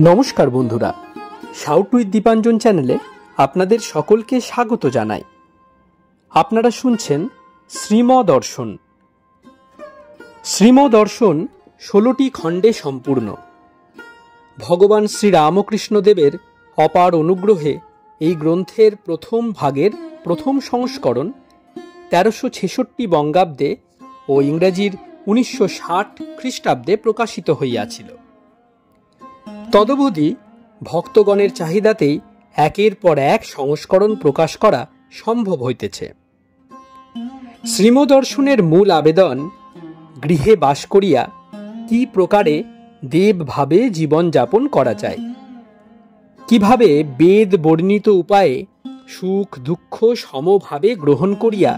নমস্কার বন্ধুরা, shout with Dipanjan চ্যানেলে আপনাদের সকলকে স্বাগত জানাই। আপনারা শুনছেন শ্রীমদর্শন। শ্রীমদর্শন 16টি খণ্ডে সম্পূর্ণ। ভগবান শ্রীরামকৃষ্ণদেবের অপার অনুগ্রহে এই গ্রন্থের প্রথম ভাগের প্রথম সংস্করণ 1366 বঙ্গাব্দে ও ইংরেজির 1960 খ্রিস্টাব্দে প্রকাশিত হইয়াছিল। তদবধি ভক্তগণের চাহিদাতেই একের পর এক সংস্করণ প্রকাশ করা সম্ভব হইতেছে। শ্রীমদর্শনের মূল আবেদন, গৃহে বাস করিয়া কি প্রকারে দেবভাবে জীবনযাপন করা যায়, কিভাবে বেদ বর্ণিত উপায়ে সুখ দুঃখ সমভাবে গ্রহণ করিয়া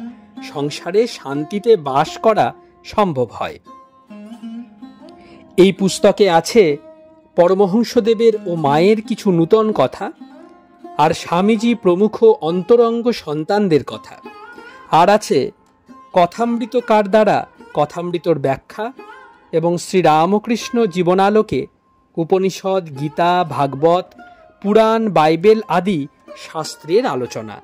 সংসারে শান্তিতে বাস করা সম্ভব হয়। এই পুস্তকে আছে পরমহংসদেবের ও মায়ের কিছু নূতন কথা, আর স্বামীজি প্রমুখ অন্তরঙ্গ সন্তানদের কথা, আর আছে কথামৃতকার দ্বারা কথামৃতর ব্যাখ্যা এবং শ্রীরামকৃষ্ণ জীবনালোকে উপনিষদ, গীতা, ভাগবত, পুরাণ, বাইবেল আদি শাস্ত্রের আলোচনা।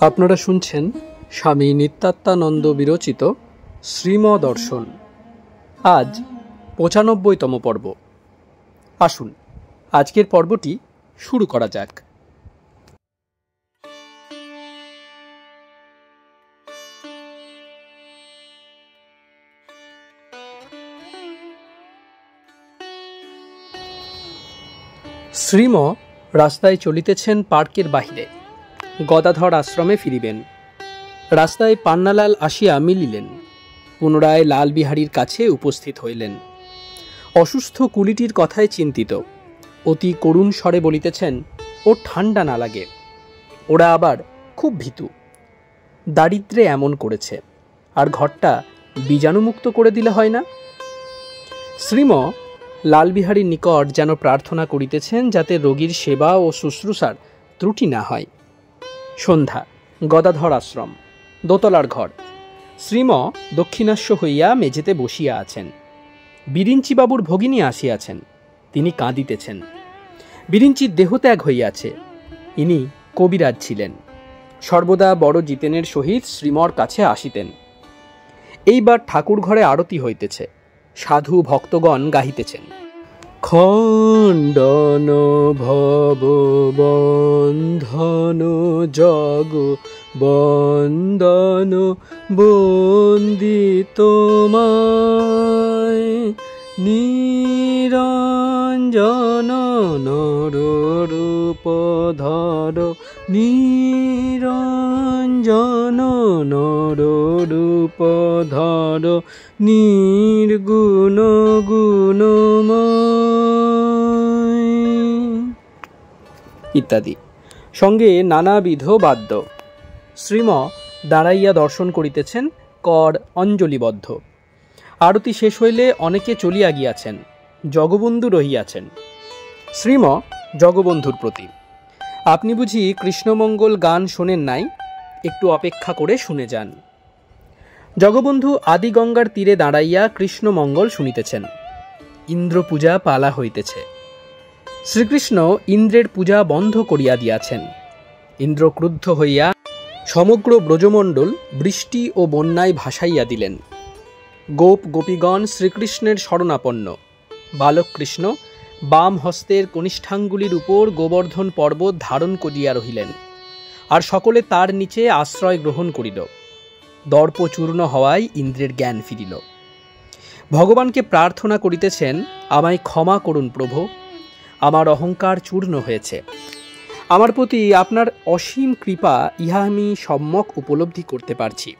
আপনারা শুনছেন স্বামী নিত্যাত্মানন্দ বিরচিত শ্রীমদর্শন। আজ 95তম পর্ব। আসুন আজকের পর্বটি শুরু করা যাক। শ্রীম রাস্তায় চলিতেছেন পার্কের বাহিরে। গদাধর আশ্রমে ফিরিবেন। রাস্তায় পান্নালাল আসিয়া মিলিলেন। পুনরায় লালবিহারীর কাছে উপস্থিত হইলেন। অসুস্থ কুলিটির কথায় চিন্তিত। অতি করুণ স্বরে বলিতেছেন, ও ঠান্ডা না লাগে। ওরা আবার খুব ভীতু। দারিদ্রে এমন করেছে, আর ঘরটা বীজাণুমুক্ত করে দিলে হয় না। শ্রীম লালবিহারীর নিকট যেন প্রার্থনা করিতেছেন যাতে রোগীর সেবা ও শুশ্রূষার ত্রুটি না হয়। সন্ধ্যা। গদাধর আশ্রম, দোতলার ঘর। শ্রীম দক্ষিণাস্য হইয়া মেঝেতে বসিয়া আছেন। বিরিঞ্চিবাবুর ভগিনী আসিয়াছেন। তিনি কাঁদিতেছেন। বিরিঞ্চির দেহত্যাগ হইয়াছে। ইনি কবিরাজ ছিলেন। সর্বদা বড় জিতেনের সহিত শ্রীমর কাছে আসিতেন। এইবার ঠাকুর ঘরে আরতি হইতেছে। সাধু ভক্তগণ গাহিতেছেন, খণ্ডন ভব বন্ধন জগ বন্দন বন্দিত মায় নিরঞ্জন নররূপ ধর নিরঞ্জন নররূপ ধর নির্গুণ গুণময় ইত্যাদি। সঙ্গে নানাবিধ বাদ্য। শ্রীম দাঁড়াইয়া দর্শন করিতেছেন, কর অঞ্জলিবদ্ধ। আরতি শেষ হইলে অনেকে চলিয়া গিয়াছেন। জগবন্ধু রহিয়াছেন। শ্রীম জগবন্ধুর প্রতি, আপনি বুঝি কৃষ্ণমঙ্গল গান শোনেন নাই? একটু অপেক্ষা করে শুনে যান। জগবন্ধু আদি গঙ্গার তীরে দাঁড়াইয়া কৃষ্ণমঙ্গল শুনিতেছেন। ইন্দ্র পূজা পালা হইতেছে। শ্রীকৃষ্ণ ইন্দ্রের পূজা বন্ধ করিয়া দিয়াছেন। ইন্দ্র ক্রুদ্ধ হইয়া সমগ্র ব্রজমণ্ডল বৃষ্টি ও বন্যায় ভাসাইয়া দিলেন। গোপ গোপীগণ শ্রীকৃষ্ণের শরণাপন্ন। বালক কৃষ্ণ বাম হস্তের কনিষ্ঠাঙ্গুলির উপর গোবর্ধন পর্বত ধারণ করিয়া রহিলেন, আর সকলে তার নিচে আশ্রয় গ্রহণ করিল। দর্প চূর্ণ হওয়ায় ইন্দ্রের জ্ঞান ফিরিল। ভগবানকে প্রার্থনা করিতেছেন, আমায় ক্ষমা করুন প্রভু, আমার অহংকার চূর্ণ হয়েছে। আমার প্রতি আপনার অসীম কৃপা ইহা আমি সম্যক উপলব্ধি করতে পারছি।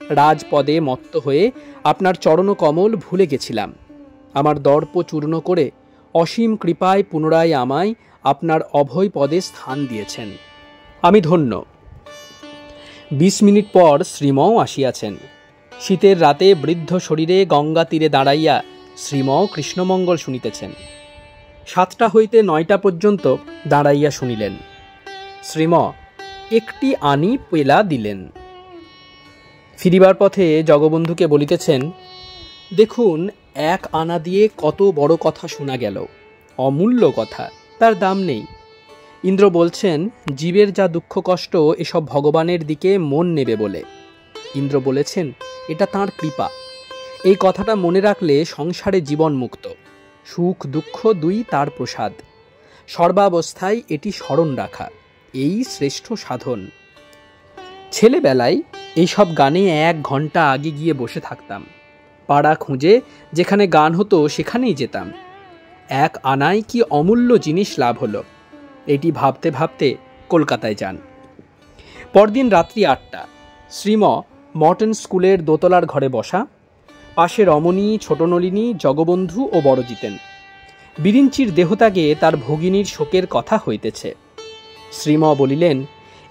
রাজপদে মত্ত হয়ে আপনার চরণকমল ভুলে গেছিলাম। আমার দর্প চূর্ণ করে অসীম কৃপায় পুনরায় আমায় আপনার অভয় পদে স্থান দিয়েছেন। আমি ধন্য। 20 মিনিট পর শ্রীমও আসিয়াছেন। শীতের রাতে বৃদ্ধ শরীরে গঙ্গা তীরে দাঁড়াইয়া শ্রীমও কৃষ্ণমঙ্গল শুনিতেছেন। 7টা হইতে 9টা পর্যন্ত দাঁড়াইয়া শুনিলেন। শ্রীম একটি আনি পেলা দিলেন। ফিরিবার পথে জগবন্ধুকে বলিতেছেন, দেখুন 1 আনা দিয়ে কত বড় কথা শোনা গেল, অমূল্য কথা, তার দাম নেই। ইন্দ্র বলছেন জীবের যা দুঃখ কষ্ট এসব ভগবানের দিকে মন নেবে বলে। ইন্দ্র বলেছেন এটা তাঁর কৃপা। এই কথাটা মনে রাখলে সংসারে জীবন মুক্ত, সুখ দুঃখ দুই তার প্রসাদ। সর্বাবস্থায় এটি স্মরণ রাখা, এই শ্রেষ্ঠ সাধন। ছেলেবেলায় এইসব গানে 1 ঘন্টা আগে গিয়ে বসে থাকতাম। পাড়া খুঁজে যেখানে গান হতো সেখানেই যেতাম। 1 আনায় কি অমূল্য জিনিস লাভ হলো, এটি ভাবতে ভাবতে কলকাতায় যান। পরদিন রাত্রি 8টা। শ্রীম মর্টন স্কুলের দোতলার ঘরে বসা। পাশে রমণী, ছোট নলিনী, জগবন্ধু ও বড়জিতেন। বিরিঞ্চির দেহত্যাগে তার ভগিনীর শোকের কথা হইতেছে। শ্রীম বলিলেন,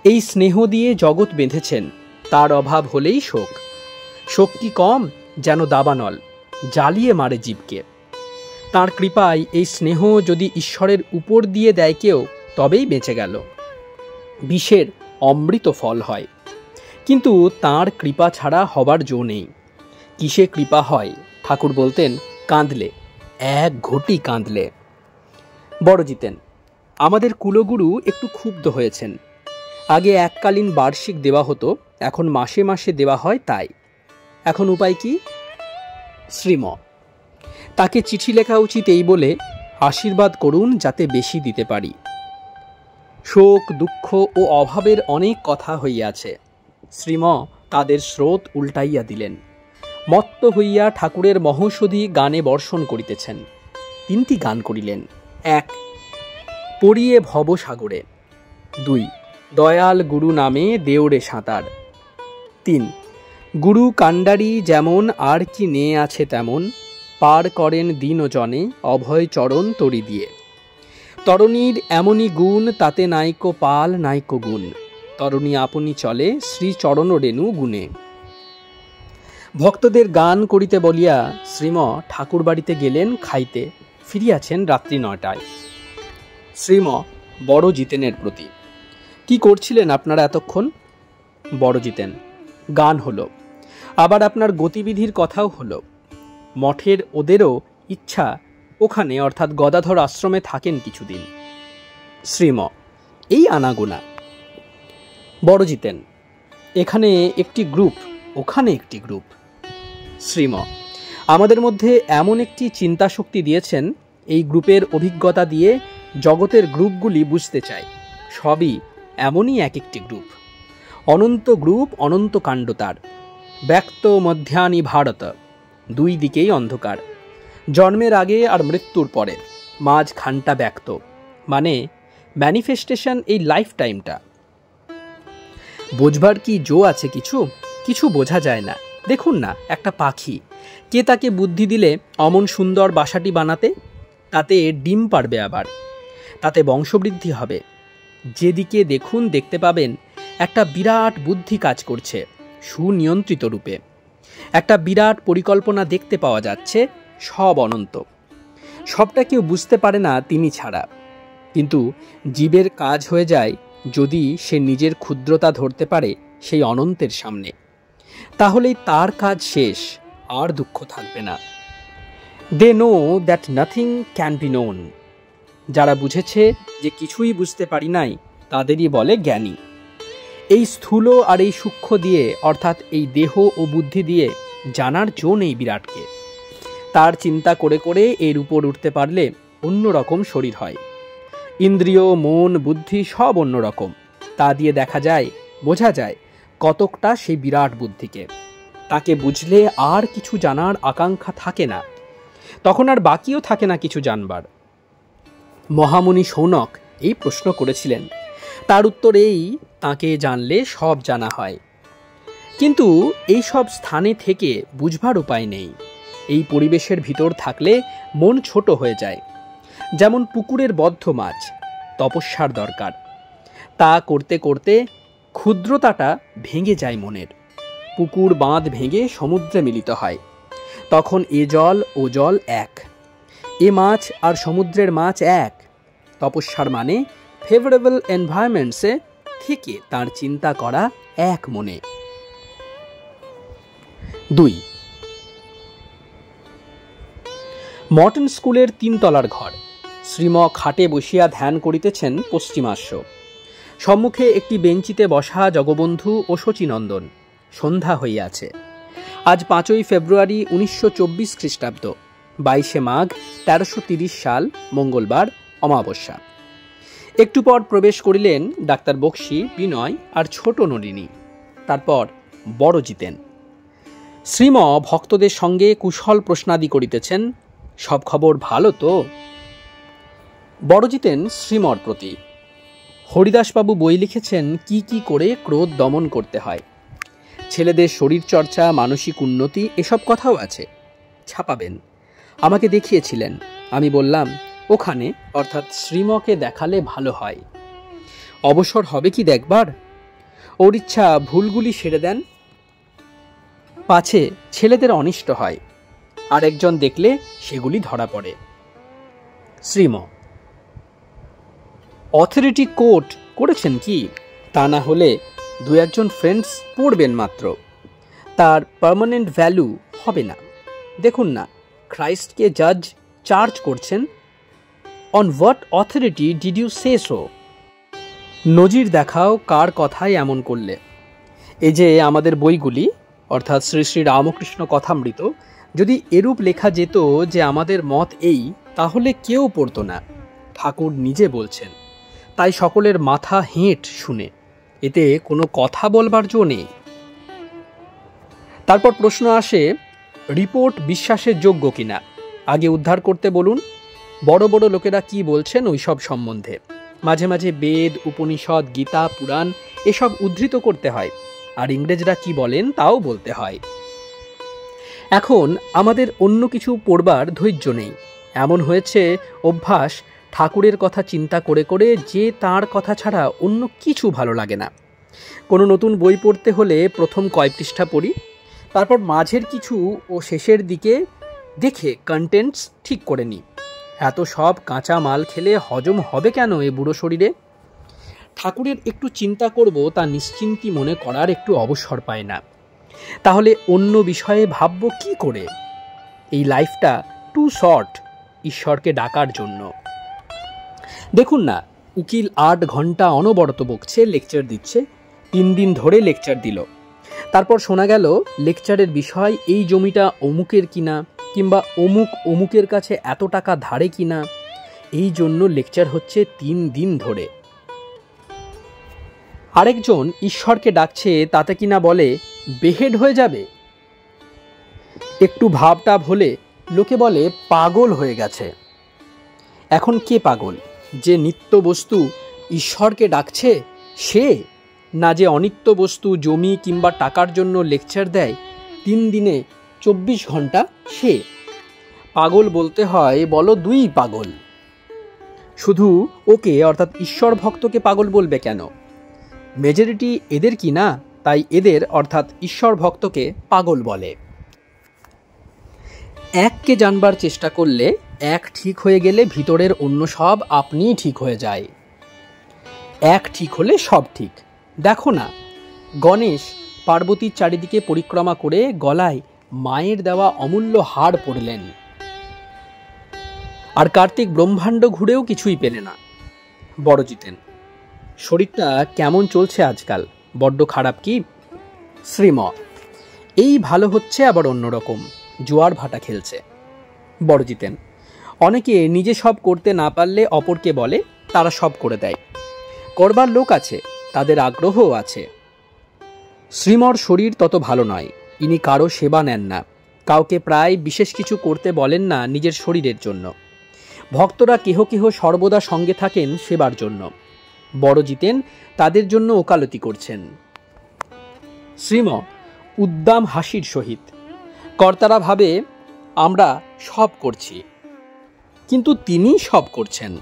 এই স্নেহ দিয়ে জগৎ বেঁধেছেন, তার অভাব হলেই শোক। শোক কি কম, যেন দাবানল, জ্বালিয়ে মারে জীবকে। তাঁর কৃপায় এই স্নেহ যদি ঈশ্বরের উপর দিয়ে দেয় কেউ, তবেই বেঁচে গেল। বিষের অমৃত ফল হয়, কিন্তু তাঁর কৃপা ছাড়া হবার জো নেই। কিসে কৃপা হয়? ঠাকুর বলতেন কাঁদলে, 1 ঘটি কাঁদলে। বড়জিতেন, আমাদের কুলগুরু একটু ক্ষুব্ধ হয়েছেন। আগে এককালীন বার্ষিক দেওয়া হতো, এখন মাসে মাসে দেওয়া হয়, তাই এখন উপায় কি? শ্রীম, তাকে চিঠি লেখা উচিত এই বলে আশীর্বাদ করুন যাতে বেশি দিতে পারি। শোক দুঃখ ও অভাবের অনেক কথা হইয়াছে। শ্রীম তাদের স্রোত উল্টাইয়া দিলেন। মত্ত হইয়া ঠাকুরের মহৌষধি গানে বর্ষণ করিতেছেন। 3টি গান করিলেন। 1 পড়িয়ে ভবসাগরে, 2 দয়াল গুরু নামে দেওরে সাঁতার, 3 গুরু কাণ্ডারি যেমন আর কি নে আছে তেমন, পার করেন দিন ও জনে অভয় চরণ তরি দিয়ে। তরণীর এমনই গুণ তাতে নাইকো পাল নাইকো গুণ, তরণী আপনি চলে শ্রী চরণ রেণু গুণে। ভক্তদের গান করিতে বলিয়া শ্রীম ঠাকুর বাড়িতে গেলেন খাইতে। ফিরিয়াছেন রাত্রি 9টায়। শ্রীম বড়জিতেনের প্রতি, কি করছিলেন আপনারা এতক্ষণ? বড়জিতেন, গান হলো, আবার আপনার গতিবিধির কথাও হলো। মঠের ওদেরও ইচ্ছা ওখানে অর্থাৎ গদাধর আশ্রমে থাকেন কিছুদিন। শ্রীম এই আনাগোনা। বড়জিতেন, এখানে একটি গ্রুপ, ওখানে একটি গ্রুপ। শ্রীম আমাদের মধ্যে এমন একটি চিন্তা শক্তি দিয়েছেন, এই গ্রুপের অভিজ্ঞতা দিয়ে জগতের গ্রুপগুলি বুঝতে চায়। সবই এমনই এক একটি গ্রুপ। অনন্ত গ্রুপ, অনন্ত কাণ্ড তার। ব্যক্ত মধ্যানি ভারত, 2 দিকেই অন্ধকার। জন্মের আগে আর মৃত্যুর পরে, মাঝখানটা ব্যক্ত, মানে ম্যানিফেস্টেশন এই লাইফ টাইমটা। বোঝবার কি জো আছে? কিছু বোঝা যায় না। দেখুন না, একটা পাখি, কে তাকে বুদ্ধি দিলে অমন সুন্দর বাসাটি বানাতে? তাতে ডিম পারবে, আবার তাতে বংশবৃদ্ধি হবে। যেদিকে দেখুন দেখতে পাবেন একটা বিরাট বুদ্ধি কাজ করছে, সুনিয়ন্ত্রিত রূপে। একটা বিরাট পরিকল্পনা দেখতে পাওয়া যাচ্ছে, সব অনন্ত। সবটা কেউ বুঝতে পারে না তিনি ছাড়া। কিন্তু জীবের কাজ হয়ে যায় যদি সে নিজের ক্ষুদ্রতা ধরতে পারে সেই অনন্তের সামনে, তাহলেই তার কাজ শেষ, আর দুঃখ থাকবে না। They know that nothing can be known. যারা বুঝেছে যে কিছুই বুঝতে পারি নাই, তাদেরই বলে জ্ঞানী। এই স্থূল আর এই সূক্ষ্ম দিয়ে, অর্থাৎ এই দেহ ও বুদ্ধি দিয়ে জানার জো নেই বিরাটকে। তার চিন্তা করে করে এর উপর উঠতে পারলে অন্যরকম শরীর হয়। ইন্দ্রিয়, মন, বুদ্ধি সব অন্যরকম। তা দিয়ে দেখা যায়, বোঝা যায় কতকটা সেই বিরাট বুদ্ধিকে। তাকে বুঝলে আর কিছু জানার আকাঙ্ক্ষা থাকে না, তখন আর বাকিও থাকে না কিছু জানবার। মহামুনি শৌনক এই প্রশ্ন করেছিলেন, তার উত্তর এই, তাকে জানলে সব জানা হয়। কিন্তু এই সব স্থানে থেকে বুঝবার উপায় নেই। এই পরিবেশের ভিতর থাকলে মন ছোট হয়ে যায়। যেমন পুকুরের বদ্ধ মাছ, তপস্যার দরকার। তা করতে করতে ক্ষুদ্রতাটা ভেঙে যায় মনের। পুকুর বাঁধ ভেঙে সমুদ্রে মিলিত হয়, তখন এ জল ও জল এক, এ মাছ আর সমুদ্রের মাছ এক। তপস্যার মানে ফেভারেবল এনভায়রনমেন্টসে থেকে তার চিন্তা করা এক মনে। 2 মর্টন স্কুলের 3 তলার ঘর। শ্রীম খাটে বসিয়া ধ্যান করিতেছেন পশ্চিমাস্য। সম্মুখে একটি বেঞ্চিতে বসা জগবন্ধু ও শচীনন্দন। সন্ধ্যা হইয়াছে। আজ 5ই ফেব্রুয়ারি 1924 খ্রিস্টাব্দ, 22 মাঘ 1330 সাল, মঙ্গলবার, অমাবস্যা। একটু পর প্রবেশ করিলেন ডাক্তার বক্সী, বিনয় আর ছোট নলিনী, তারপর বড় জিতেন। শ্রীম ভক্তদের সঙ্গে কুশল প্রশ্নাদি করিতেছেন। সব খবর ভালো তো? বড় জিতেন শ্রীমর প্রতি। হরিদাসবাবু বই লিখেছেন কি কি করে ক্রোধ দমন করতে হয়। ছেলেদের শরীরচর্চা, মানসিক উন্নতি, এসব কথাও আছে, ছাপাবেন। আমাকে দেখিয়েছিলেন। আমি বললাম ওখানে, অর্থাৎ শ্রীমকে দেখালে ভালো হয়। অবসর হবে কি দেখবার? ওর ইচ্ছা ভুলগুলি সেরে দেন, পাছে ছেলেদের অনিষ্ট হয়। আর একজন দেখলে সেগুলি ধরা পড়ে। শ্রীম: অথরিটি কোর্ট করেছেন কি? তা না হলে 2-1 ফ্রেন্ডস পড়বেন মাত্র, তার পার্মানেন্ট ভ্যালু হবে না। দেখুন না, খ্রাইস্টকে জাজ চার্জ করছেন। On what authority did you say so? নজির দেখাও কার কথায় এমন করলে। এই যে আমাদের বইগুলি, অর্থাৎ শ্রী শ্রী রামকৃষ্ণ কথামৃত, যদি এরূপ লেখা যেত যে আমাদের মত এই, তাহলে কেউ পড়ত না। ঠাকুর নিজে বলছেন, তাই সকলের মাথা হেঁট শুনে। এতে কোনো কথা বলবার জো নেই। তারপর প্রশ্ন আসে, রিপোর্ট বিশ্বাসের যোগ্য কিনা? আগে উদ্ধার করতে বলুন। বড় বড় লোকেরা কি বলছেন ওইসব সম্বন্ধে। মাঝে মাঝে বেদ, উপনিষদ, গীতা, পুরাণ এসব উদ্ধৃত করতে হয়, আর ইংরেজরা কি বলেন তাও বলতে হয়। এখন আমাদের অন্য কিছু পড়বার ধৈর্য নেই। এমন হয়েছে অভ্যাস, ঠাকুরের কথা চিন্তা করে করে যে তাঁর কথা ছাড়া অন্য কিছু ভালো লাগে না। কোনো নতুন বই পড়তে হলে প্রথম কয়েক পৃষ্ঠা পড়ি, তারপর মাঝের কিছু ও শেষের দিকে দেখে কন্টেন্টস ঠিক করে নিই। এত সব কাঁচা মাল খেলে হজম হবে কেন এ বুড়ো শরীরে? ঠাকুরের একটু চিন্তা করব, তা নিশ্চিন্তি মনে করার একটু অবসর পায় না। তাহলে অন্য বিষয়ে ভাবব কি করে? এই লাইফটা টু শর্ট ঈশ্বরকে ডাকার জন্য। দেখুন না, উকিল 8 ঘন্টা অনবরত বকছে, লেকচার দিচ্ছে। 3 দিন ধরে লেকচার দিল। তারপর শোনা গেল লেকচারের বিষয় এই জমিটা অমুকের কিনা, কিংবা অমুক অমুকের কাছে এত টাকা ধারে কিনা। এই জন্য লেকচার হচ্ছে 3 দিন ধরে। আরেকজন ঈশ্বরকে ডাকছে, তাতে কিনা বলে বেহেড হয়ে যাবে। একটু ভাবটাব হলে লোকে বলে পাগল হয়ে গেছে। এখন কে পাগল? যে নিত্য বস্তু ঈশ্বরকে ডাকছে সে, না যে অনিত্য বস্তু জমি কিংবা টাকার জন্য লেকচার দেয় 3 দিনে 24 ঘন্টা সে? পাগল বলতে হয় বলো 2 পাগল। শুধু ওকে, অর্থাৎ ঈশ্বর ভক্তকে পাগল বলবে কেন? মেজরিটি এদের কি না, তাই এদের অর্থাৎ ঈশ্বর ভক্তকে পাগল বলে। এককে জানবার চেষ্টা করলে এক ঠিক হয়ে গেলে ভিতরের অন্য সব আপনিই ঠিক হয়ে যায়। এক ঠিক হলে সব ঠিক। দেখো না, গণেশ পার্বতীর চারিদিকে পরিক্রমা করে গলায় মায়ের দেওয়া অমূল্য হার পরলেন, আর কার্তিক ব্রহ্মাণ্ড ঘুরেও কিছুই পেলে না। বড় জিতেন: শরীরটা কেমন চলছে আজকাল? বড্ড খারাপ কি? শ্রীম: এই ভালো হচ্ছে, আবার অন্যরকম, জোয়ার ভাটা খেলছে। বড় জিতেন: অনেকে নিজে সব করতে না পারলে অপরকে বলে তারা সব করে দেয়। করবার লোক আছে, তাদের আগ্রহও আছে। শ্রীমর শরীর তত ভালো নয়। ইনি কারো সেবা নেন না, কাউকে প্রায় বিশেষ কিছু করতে বলেন না নিজের শরীরের জন্য। ভক্তরা কেহ কেহ সর্বদা সঙ্গে থাকেন সেবার জন্য। বড় জিতেন তাদের জন্য ওকালতি করছেন। শ্রীম উদ্দাম হাসির সহিত: কর্তারা ভাবে আমরা সব করছি, কিন্তু তিনি সব করছেন।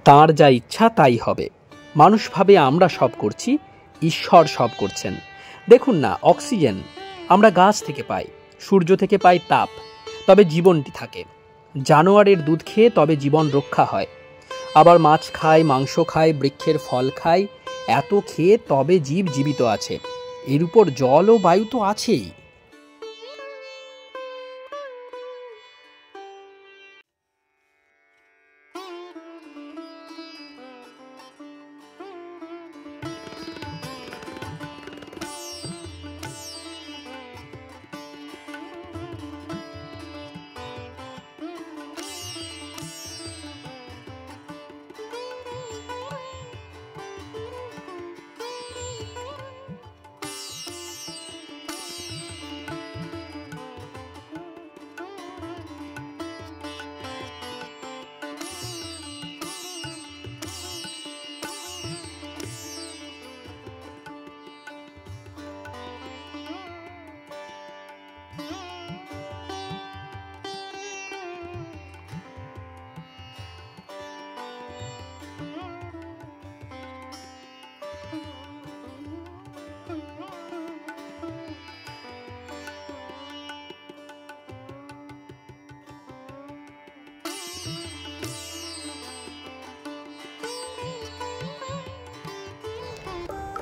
তাঁর যা ইচ্ছা তাই হবে। মানুষ ভাবে আমরা সব করছি, ঈশ্বর সব করছেন। দেখুন না, অক্সিজেন আমরা গাছ থেকে পাই, সূর্য থেকে পাই তাপ, তবে জীবনটি থাকে। জানোয়ারের দুধ খেয়ে তবে জীবন রক্ষা হয়। আবার মাছ খায়, মাংস খায়, বৃক্ষের ফল খায়, এত খেয়ে তবে জীব জীবিত আছে। এর উপর জল ও বায়ু তো আছেই।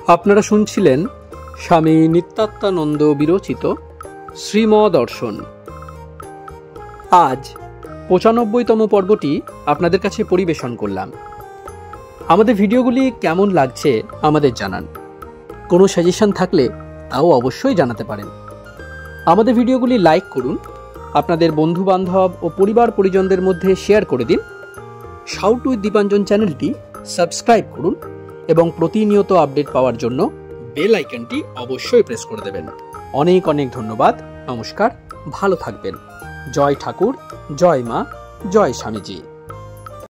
আপনারা শুনছিলেন স্বামী নিত্যাত্মানন্দ বিরচিত শ্রীম দর্শন। আজ ৯৫তম পর্বটি আপনাদের কাছে পরিবেশন করলাম। আমাদের ভিডিওগুলি কেমন লাগছে আমাদের জানান। কোনো সাজেশন থাকলে তাও অবশ্যই জানাতে পারেন। আমাদের ভিডিওগুলি লাইক করুন, আপনাদের বন্ধু বান্ধব ও পরিবার পরিজনদের মধ্যে শেয়ার করে দিন। শাউট উইথ দীপাঞ্জন চ্যানেলটি সাবস্ক্রাইব করুন এবং প্রতিনিয়ত আপডেট পাওয়ার জন্য বেল আইকনটি অবশ্যই প্রেস করে দেবেন। অনেক অনেক ধন্যবাদ। নমস্কার, ভালো থাকবেন। জয় ঠাকুর, জয় মা, জয় স্বামীজি।